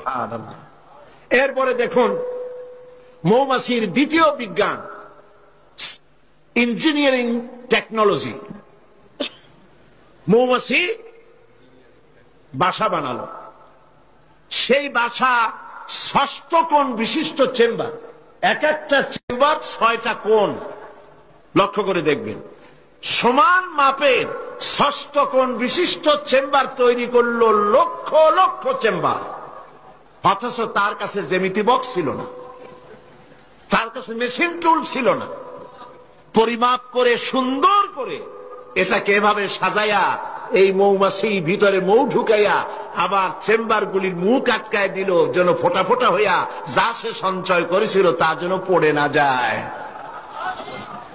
সুবহানাল্লাহ। এরপরে দেখুন মৌমাছির দ্বিতীয় বিজ্ঞান, ইঞ্জিনিয়ারিং টেকনোলজি। মৌমাছি বাসা বানালো, সেই বাসা 6 কোণ বিশিষ্ট চেম্বার, এক একটা চেম্বার 6টা কোণ। লক্ষ্য করে দেখবেন, সমান মাপের 6 কোণ বিশিষ্ট চেম্বার তৈরি করলো, লক্ষ লক্ষ চেম্বার। অথচ তার কাছে জ্যামিতি বক্স ছিল না, তার কাছে মেশিন টুল ছিল না। পরিমাপ করে সুন্দর করে এটাকে এভাবে সাজাইয়া এই মৌমাছি ভিতরে মৌ ঢুকাইয়া আবার চেম্বার গুলির মুখ আটকায় দিল, যেন ফোটা ফোটা হইয়া যা সে সঞ্চয় করেছিল তা যেন পড়ে না যায়।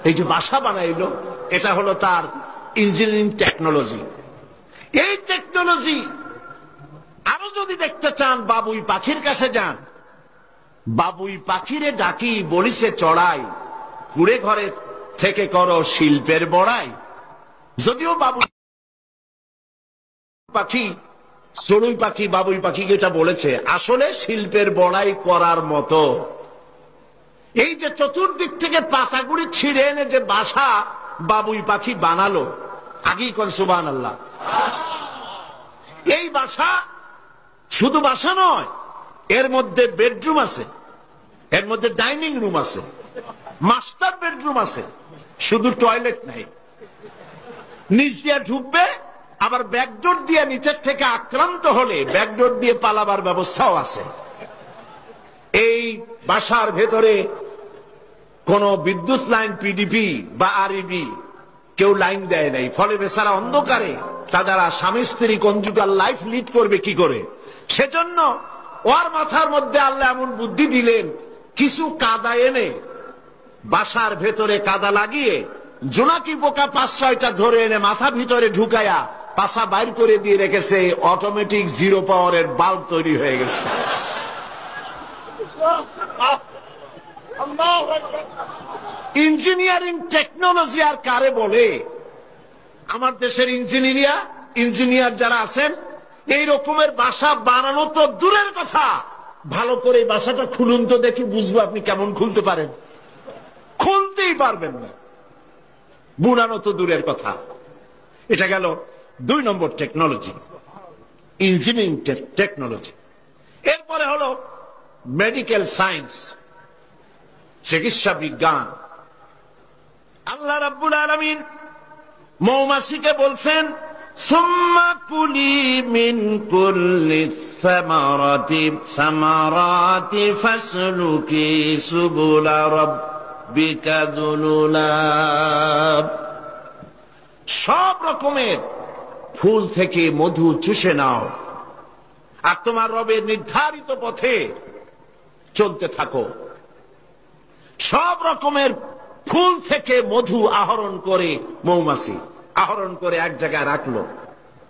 এই যে বাসা বানাইলো, এটা হলো তার ইঞ্জিনিয়ারিং টেকনোলজি। এই টেকনোলজি আরো যদি দেখতে চান, বাবুই পাখির কাছে যান। বাবুই পাখিরে ডাকি বলিছে চড়াই, কুড়ে ঘরে থেকে করো শিল্পের বড়াই। যদিও বাবুই পাখি, চড়ুই পাখি বাবুই পাখিকে এটা বলেছে, আসলে শিল্পের বড়াই করার মতো। এই যে চতুর্দিক থেকে পাতাগুড়ি ছিঁড়ে এনে যে বাসা বাবুই পাখি বানালো, আগেই কোন সুবহানাল্লাহ। এই বাসা শুধু বাসা নয়, এর মধ্যে বেডরুম আছে, এর মধ্যে ডাইনিং রুম আছে, মাস্টার বেডরুম আছে, শুধু টয়লেট নাই। নিচ দিয়ে ঢুকবে, আবার ব্যাকডোর দিয়ে নিচের থেকে আক্রান্ত হলে ব্যাকডোর দিয়ে পালাবার ব্যবস্থাও আছে। এই বাসার ভেতরে কোন বিদ্যুৎ লাইন পিডিপি বা আরইবি কেউ লাইন দেয় নাই, ফলে বেচারা অন্ধকারে তারা স্বামী স্ত্রী কনজুগাল লাইফ লিড করবে কি করে। সেজন্য ওর মাথার মধ্যে আল্লাহ এমন বুদ্ধি দিলেন, কিছু কাদা এনে বাসার ভেতরে কাদা লাগিয়ে জোনাকি পোকা 5-6টা ধরে এনে মাথা ভিতরে ঢুকায়া পাছা বাইর করে দিয়ে রেখেছে। অটোমেটিক 0 পাওয়ারের বাল্ব তৈরি হয়ে গেছে। ইঞ্জিনিয়ারিং টেকনোলজি আর কারে বলে? আমার দেশের ইঞ্জিনিয়ার যারা আছেন, এই রকমের বাসা বানানো তো দূরের কথা, ভালো করে বাসাটা খুলুন তো দেখি, বুঝবো আপনি কেমন খুলতে পারেন। খুলতেই পারবেন না, বুনানো তো দূরের কথা। এটা গেল 2 নম্বর টেকনোলজি, ইঞ্জিনিয়ারিং টেকনোলজি। এরপরে হলো মেডিকেল সায়েন্স, চিকিৎসা বিজ্ঞান। আল্লাহ রাব্বুল আলামিন মৌমাছিকে বলছেন, সুম্মা কুলি মিন কুল্লি সামারাতি ফাসলুকি সুবুলা রাব্বিকা যুলুলা। সব রকমের ফুল থেকে মধু চুষে নাও আর তোমার রবের নির্ধারিত পথে চলতে থাকো। সব রকমের ফুল থেকে মধু আহরণ করে মৌমাছি আহরণ করে এক জায়গায় রাখলো,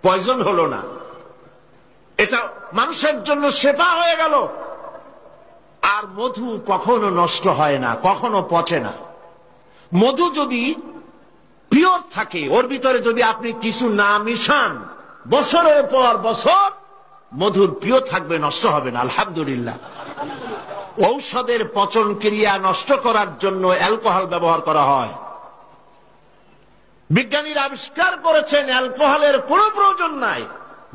পয়জন হলো না, এটা মানুষের জন্য সেবা হয়ে গেল। আর মধু কখনো নষ্ট হয় না, কখনো পচে না। মধু যদি পিওর থাকে, ওর ভিতরে যদি আপনি কিছু না মিশান, বছরের পর বছর মধুর পিওর থাকবে, নষ্ট হবে না। আলহামদুলিল্লাহ। ঔষধের পচন ক্রিয়া নষ্ট করার জন্য অ্যালকোহল ব্যবহার করা হয়। বিজ্ঞানীরা আবিষ্কার করেছেন অ্যালকোহলের কোনো প্রয়োজন নাই,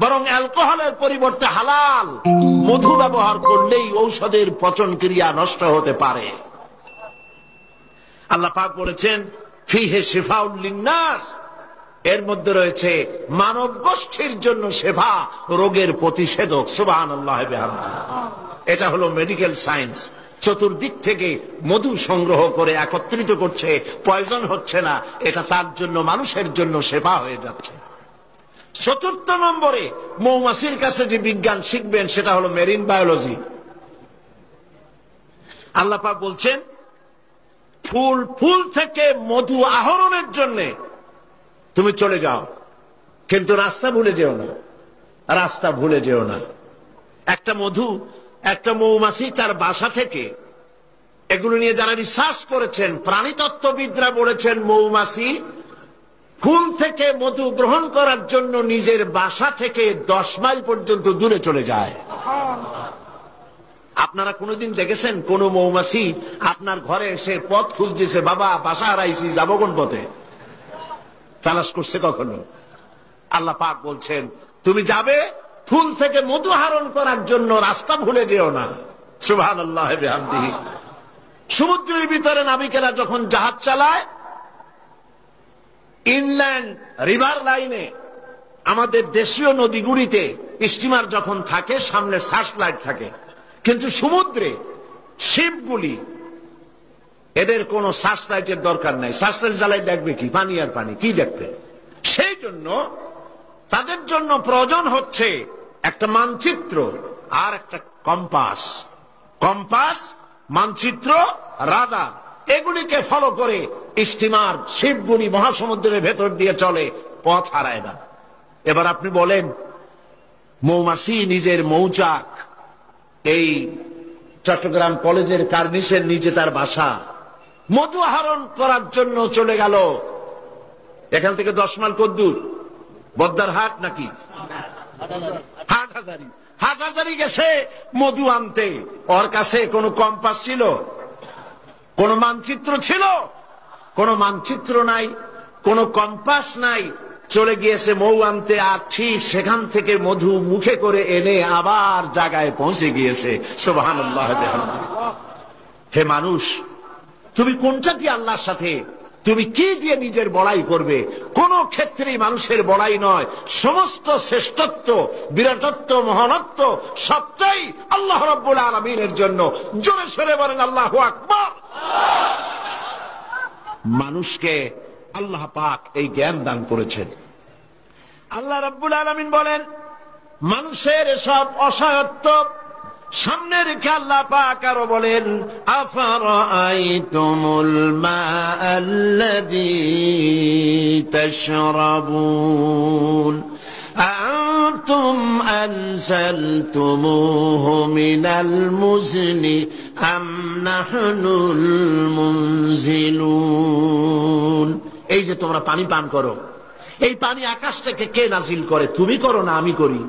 বরং অ্যালকোহলের পরিবর্তে হালাল মধু ব্যবহার করলেই ঔষধের পচন ক্রিয়া নষ্ট হতে পারে। আল্লাহ পাক বলেছেন, ফিহে শিফাউল লিন্নাস, এর মধ্যে রয়েছে মানব গোষ্ঠীর জন্য সেবা, রোগের প্রতিষেধক। সুবহানাল্লাহ বিহামদিহি। এটা হলো মেডিকেল সায়েন্স। চতুর্দিক থেকে মধু সংগ্রহ করে একত্রিত করছে, পয়জন হচ্ছে না, এটা তার জন্য, মানুষের জন্য সেবা হয়ে যাচ্ছে। 4 নম্বরে মৌমাছির কাছে যে বিজ্ঞান শিখবেন সেটা হলো মেরিন বায়োলজি। আল্লাহ পাক বলছেন, ফুল থেকে মধু আহরণের জন্য তুমি চলে যাও, কিন্তু রাস্তা ভুলে যেও না, রাস্তা ভুলে যেও না। একটা মৌমাছি তার বাসা থেকে, এগুলো নিয়ে যারা রিসার্চ করেছেন, প্রাণীতত্ত্ববিদরা বলেছেন, মৌমাছি ফুল থেকে মধু গ্রহণ করার জন্য নিজের বাসা থেকে 10 মাইল পর্যন্ত দূরে চলে যায়। আপনারা কোনোদিন দেখেছেন কোন মৌমাছি আপনার ঘরে এসে পথ খুঁজতেছে, বাবা বাসা হারাইছি যাবো কোন পথে? তালাশ করছে কখনো? আল্লাহ পাক বলছেন তুমি যাবে ফুল থেকে মধু আহরণ করার জন্য, রাস্তা ভুলে যেও না। সুবহানাল্লাহ বিহামদিহি। সমুদ্রের ভিতরে নাবিকেরা যখন জাহাজ চালায়, ইনল্যান্ড রিভার লাইনে আমাদের দেশীয় নদীগুলিতে স্টিমার যখন থাকে সামনে সার্চ লাইট থাকে, কিন্তু সমুদ্রে শিপগুলি এদের কোন সার্চ লাইটের দরকার নাই। সার্চ লাইট জ্বালাই দেখবে কি? পানি আর পানি, কি দেখতে? সেই জন্য তাদের জন্য প্রয়োজন হচ্ছে একটা মানচিত্র আর একটা কম্পাস। কম্পাস, মানচিত্র, রাডার, এগুলিকে ফলো করে স্টিমার শিপগুলি মহাসমুদ্রের ভেতর দিয়ে চলে, পথ হারায় না। এবার আপনি বলেন, মৌমাছি নিজের মৌচাক এই চট্টগ্রাম কলেজের কার্নিসের নিচে তার বাসা, মধু আহরণ করার জন্য চলে গেল। এখান থেকে 10 মাইল কদ্দূর? বদ্দার হাট নাকি হাটহাজারি? হাটহাজারি গেছে মধু আনতে। ওর কাছে কোন কম্পাস ছিল? কোন মানচিত্র ছিল? কোন মানচিত্র নাই, কোন কম্পাস নাই। চলে গিয়েছে মৌ আনতে, আর ঠিক সেখান থেকে মধু মুখে করে এনে আবার জায়গায় পৌঁছে গিয়েছে। সুবহানাল্লাহ। হে মানুষ, তুমি কোনটা দিয়ে আল্লাহর সাথে, তুমি কি দিয়ে নিজের বড়াই করবে? কোন ক্ষেত্রেই মানুষের বড়াই নয়, সমস্ত শ্রেষ্ঠত্ব, বিরাটত্ব, মহানত্ব সবটাই আল্লাহ রাব্বুল আলামিনের জন্য। জোরে সরে বলেন আল্লাহু আকবার। মানুষকে আল্লাহ পাক এই জ্ঞান দান করেছেন। আল্লাহ রাব্বুল আলামিন বলেন, মানুষের সব অসহায়ত্ব সামনে রেখে আল্লাহ পাক আরো বলেন, আফারাআইতুমুল মাআল্লাযী তাশরাবুন আনতুম আনজালতুমূহু মিনাল মুজনি আম নাহনুল মুনজিলুন। এই যে তোমরা পানি পান করো, এই পানি আকাশ থেকে কে নাজিল করে? তুমি করো না আমি করি?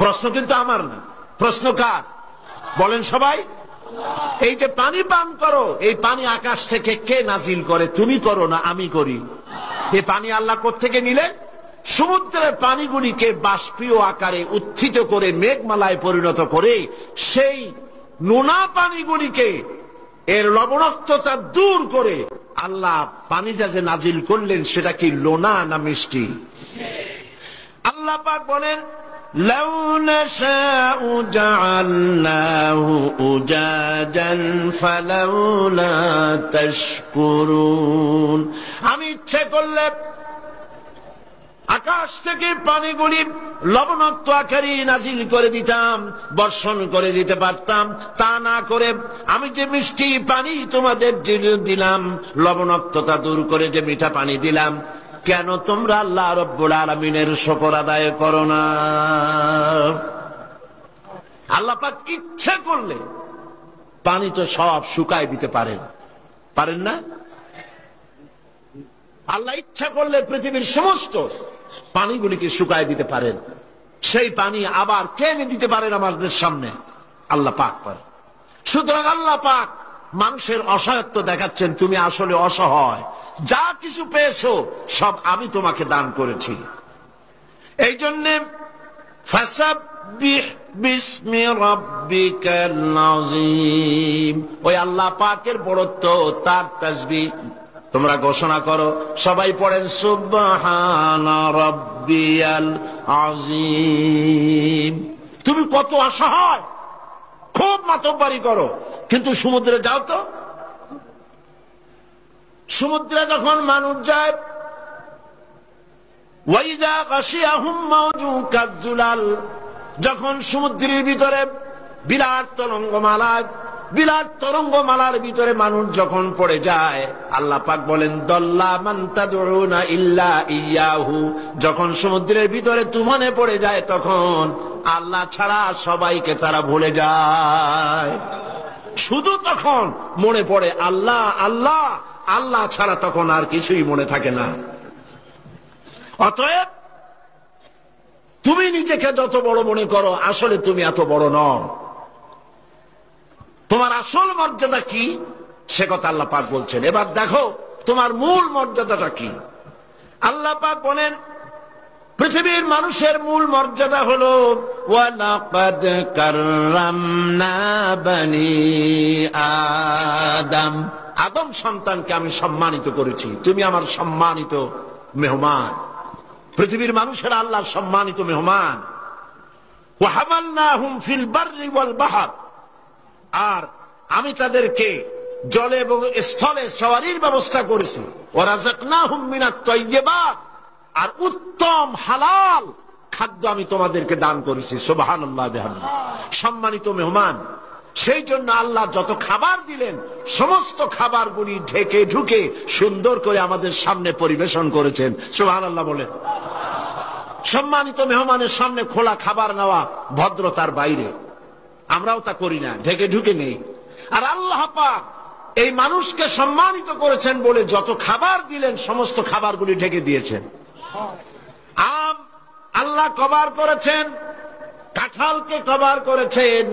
প্রশ্ন কিন্তু আমার না, প্রশ্ন কার? বলেন সবাই। এই যে পানি পান করো, এই পানি আকাশ থেকে কে নাজিল করে? তুমি করো না আমি করি? এই পানি আল্লাহ কোত্থেকে নিলেন? সমুদ্রের পানিগুলিকে বাষ্পীয় আকারে উত্থিত করে মেঘমালায় পরিণত করে সেই নোনা পানিগুলিকে এর লবণাক্ততা দূর করে আল্লাহ পানিটা যে নাজিল করলেন, সেটা কি লোনা না মিষ্টি? আল্লাহ পাক বলেন, লাউ নাশাউ জাআলনাহু উজাজান ফালাউলা তাশকুরুন। আমি ইচ্ছে করলে আকাশ থেকে পানিগুলি লবণাক্ত আকারে নাজিল করে দিতাম, বর্ষণ করে দিতে পারতাম। তা না করে আমি যে মিষ্টি পানি তোমাদের দিলাম, লবণাক্ততা দূর করে যে মিঠা পানি দিলাম, কেন তোমরা আল্লাহ রাব্বুল আলামিনের শুকর আদায় করো না? আল্লাহ পাক ইচ্ছা করলে পানি তো সব শুকায় দিতে পারেন, পারেন না? আল্লাহ ইচ্ছা করলে পৃথিবীর সমস্ত পানিগুলিকে শুকায় দিতে পারেন। সেই পানি আবার কে এনে দিতে পারেন আমাদের সামনে? আল্লাহ পাক পারেন। সুতরাং আল্লাহ পাক মানুষের অসহায়ত্ব দেখাচ্ছেন, তুমি আসলে অসহায়, যা কিছু পেয়েছো সব আমি তোমাকে দান করেছি। এই জন্যে ফাসাব্বিহ বিসমি রাব্বিকাল আযীম, ওই আল্লাহ পাকের বড়ত্ব, তার তাসবিহ তোমরা ঘোষণা করো। সবাই পড়েন সুবহানা রাব্বিয়াল আযীম। তুমি কত অসহায়, খুব মাতব্বরি করো, কিন্তু সমুদ্রে যাও তো। সমুদ্রে যখন মানুষ যায়, ওয়াইযা গাশিয়াহুম মাওজু কাযুলাল, যখন সমুদ্রের ভিতরে বিরাট তরঙ্গমালার ভিতরে মানুষ যখন পড়ে যায়, আল্লাহ পাক বলেন, দল্লা মান তাদউনা ইল্লা ইয়াহু। যখন সমুদ্রের ভিতরে তুফানে পড়ে যায়, তখন আল্লাহ ছাড়া সবাইকে তারা ভুলে যায়। শুধু তখন মনে পড়ে আল্লাহ আল্লাহ, আল্লাহ ছাড়া তখন আর কিছুই মনে থাকে না। অতএব তুমি নিজেকে যত বড় মনে করো, আসলে তুমি এত বড় নও। তোমার আসল মর্যাদা কি সে কথা আল্লাহ পাক বলছেন। এবার দেখো তোমার মূল মর্যাদাটা কি। আল্লাহ পাক বলেন পৃথিবীর মানুষের মূল মর্যাদা হলো ওয়ালাকাদ কাররামনা বনি আদম, আদম সন্তানকে আমি সম্মানিত করেছি, তুমি আমার সম্মানিত মেহমান। পৃথিবীর মানুষেরা আল্লাহর সম্মানিত মেহমান। ওয়া হামালনাহুম ফিল বাররি ওয়াল বাহর, আর আমি তাদেরকে জলে এবং স্থলে সওয়ারির ব্যবস্থা করেছি। ওয়া রাযাকনাহুম মিনাত তাইয়্যিবাত, আর উত্তম হালাল খাদ্য আমি তোমাদেরকে দান করেছি। সুবহানাল্লাহ বিহামদিহি। সম্মানিত মেহমান, সেই জন্য আল্লাহ যত খাবার দিলেন সমস্ত খাবারগুলি ঢেকে ঢুকে সুন্দর করে আমাদের সামনে পরিবেশন করেছেন। সুবহানাল্লাহ বলেন। সম্মানিত মেহমানের সামনে খোলা খাবার নেওয়া ভদ্রতার বাইরে, আমরাও তা করি না, ঢেকে ঢুকে নেই। আর আল্লাহ পাক এই মানুষকে সম্মানিত করেছেন বলে যত খাবার দিলেন সমস্ত খাবারগুলি ঢেকে দিয়েছেন। আম আল্লাহ কভার করেছেন, কাঁঠালকে কভার করেছেন,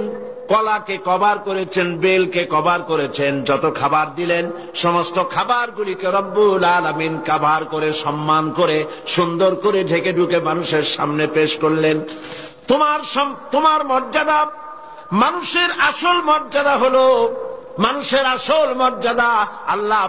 কলাকে কভার করেছেন, বেলকে কভার করেছেন। যত খাবার দিলেন সমস্ত খাবারগুলিকে রব্বুল আলামিন কভার করে সম্মান করে সুন্দর করে ঢেকে ঢুকে মানুষের সামনে পেশ করলেন। তোমার মর্যাদা, মানুষের আসল মর্যাদা হলো, মানুষের আসল মর্যাদা আল্লাহ